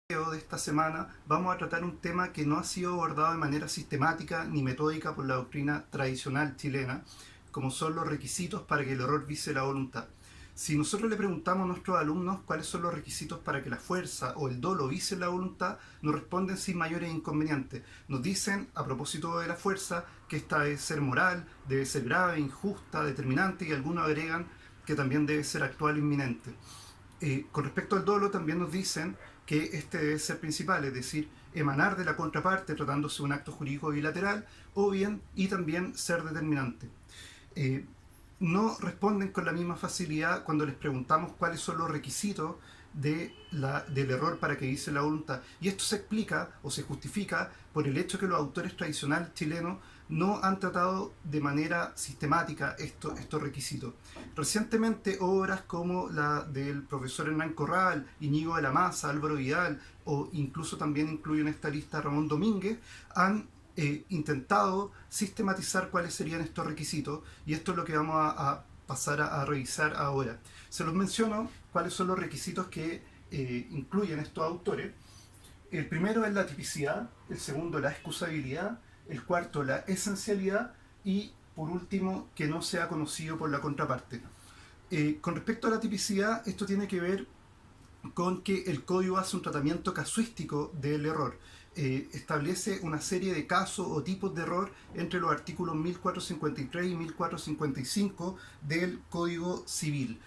De esta semana vamos a tratar un tema que no ha sido abordado de manera sistemática ni metódica por la doctrina tradicional chilena, como son los requisitos para que el error vise la voluntad. Si nosotros le preguntamos a nuestros alumnos cuáles son los requisitos para que la fuerza o el dolo vise la voluntad, nos responden sin mayores inconvenientes. Nos dicen, a propósito de la fuerza, que esta debe ser moral, debe ser grave, injusta, determinante, y algunos agregan que también debe ser actual e inminente. Con respecto al dolo, también nos dicen que este debe ser principal, es decir, emanar de la contraparte tratándose de un acto jurídico bilateral, o bien, y también ser determinante. Eh, no responden con la misma facilidad cuando les preguntamos cuáles son los requisitos del error para que vise la voluntad. Y esto se explica o se justifica por el hecho que los autores tradicionales chilenos no han tratado de manera sistemática estos requisitos. Recientemente, obras como la del profesor Hernán Corral, Íñigo de la Maza, Álvaro Vidal, o incluso también incluye en esta lista Ramón Domínguez, han intentado sistematizar cuáles serían estos requisitos, y esto es lo que vamos a pasar a revisar ahora. Se los menciono cuáles son los requisitos que incluyen estos autores. El primero es la tipicidad, el segundo la excusabilidad, el cuarto la esencialidad y por último que no sea conocido por la contraparte. Con respecto a la tipicidad, esto tiene que ver con que el código hace un tratamiento casuístico del error. Establece una serie de casos o tipos de error entre los artículos 1453 y 1455 del Código Civil.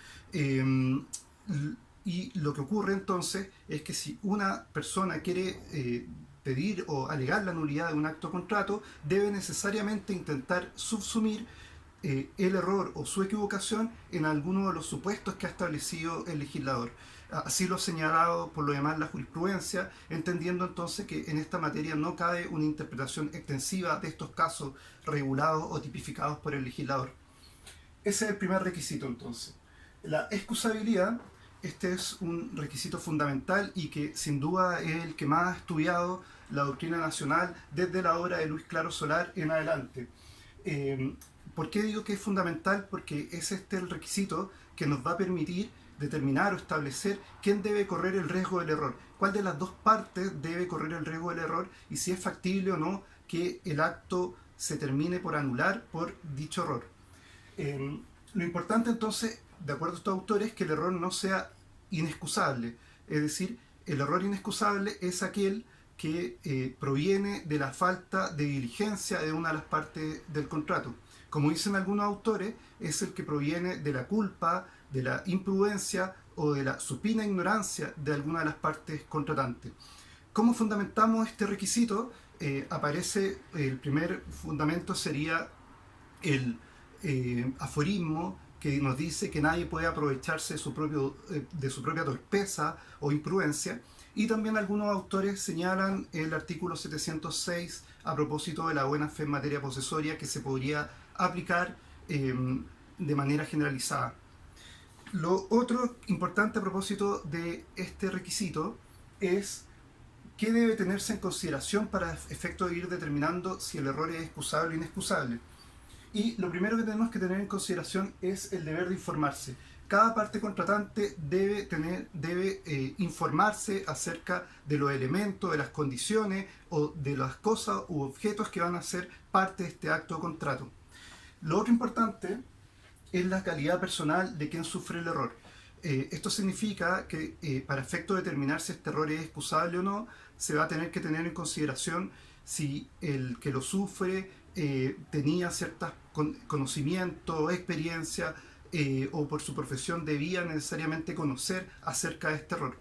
Y lo que ocurre entonces es que si una persona quiere pedir o alegar la nulidad de un acto de contrato, debe necesariamente intentar subsumir el error o su equivocación en alguno de los supuestos que ha establecido el legislador. Así lo ha señalado por lo demás la jurisprudencia, entendiendo entonces que en esta materia no cabe una interpretación extensiva de estos casos regulados o tipificados por el legislador. Ese es el primer requisito entonces. La excusabilidad, este es un requisito fundamental y que sin duda es el que más ha estudiado la doctrina nacional desde la obra de Luis Claro Solar en adelante. ¿Por qué digo que es fundamental? Porque es este el requisito que nos va a permitir determinar o establecer quién debe correr el riesgo del error, cuál de las dos partes debe correr el riesgo del error y si es factible o no que el acto se termine por anular por dicho error. Lo importante entonces, de acuerdo a estos autores, es que el error no sea inexcusable, es decir, el error inexcusable es aquel que proviene de la falta de diligencia de una de las partes del contrato. Como dicen algunos autores, es el que proviene de la culpa, de la imprudencia o de la supina ignorancia de alguna de las partes contratantes. ¿Cómo fundamentamos este requisito? Aparece, el primer fundamento sería el aforismo que nos dice que nadie puede aprovecharse de su propia torpeza o imprudencia, y también algunos autores señalan el artículo 706 a propósito de la buena fe en materia posesoria que se podría aplicar de manera generalizada. Lo otro importante a propósito de este requisito es qué debe tenerse en consideración para efecto de ir determinando si el error es excusable o inexcusable. Y lo primero que tenemos que tener en consideración es el deber de informarse. Cada parte contratante debe informarse acerca de los elementos, de las condiciones o de las cosas u objetos que van a ser parte de este acto de contrato. Lo otro importante es la calidad personal de quien sufre el error. Esto significa que para efecto de determinar si este error es excusable o no, se va a tener que tener en consideración si el que lo sufre tenía ciertos conocimientos, experiencia o por su profesión debía necesariamente conocer acerca de este error.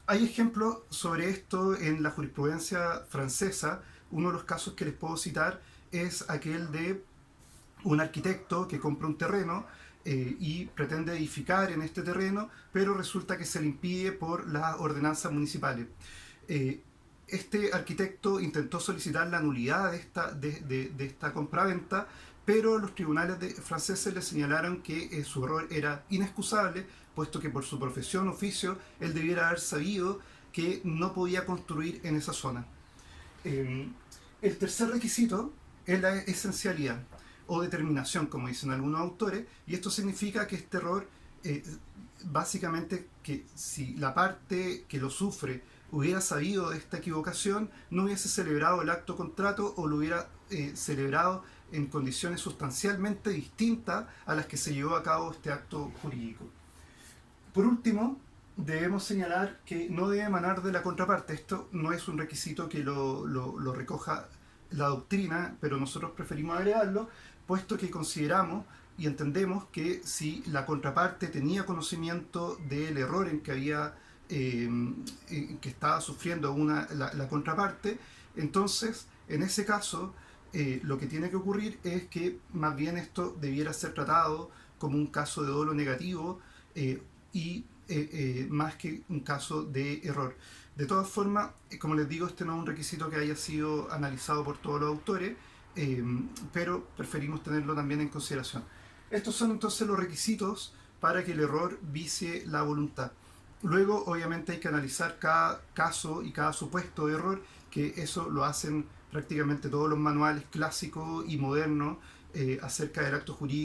Hay ejemplos sobre esto en la jurisprudencia francesa. Uno de los casos que les puedo citar es aquel de un arquitecto que compra un terreno y pretende edificar en este terreno, pero resulta que se le impide por las ordenanzas municipales. Este arquitecto intentó solicitar la nulidad de esta compraventa, pero los tribunales franceses le señalaron que su error era inexcusable, puesto que por su profesión, oficio, él debiera haber sabido que no podía construir en esa zona. El tercer requisito es la esencialidad o determinación, como dicen algunos autores, y esto significa que este error, básicamente, que si la parte que lo sufre hubiera sabido de esta equivocación, no hubiese celebrado el acto contrato o lo hubiera celebrado en condiciones sustancialmente distintas a las que se llevó a cabo este acto jurídico. Por último, debemos señalar que no debe emanar de la contraparte. Esto no es un requisito que lo recoja la doctrina, pero nosotros preferimos agregarlo, puesto que consideramos y entendemos que si la contraparte tenía conocimiento del error en que había que estaba sufriendo la contraparte, entonces en ese caso lo que tiene que ocurrir es que más bien esto debiera ser tratado como un caso de dolo negativo eh, y más que un caso de error. De todas formas, como les digo, este no es un requisito que haya sido analizado por todos los autores, eh, pero preferimos tenerlo también en consideración. Estos son entonces los requisitos para que el error vicie la voluntad. Luego, obviamente, hay que analizar cada caso y cada supuesto de error, que eso lo hacen prácticamente todos los manuales clásicos y modernos acerca del acto jurídico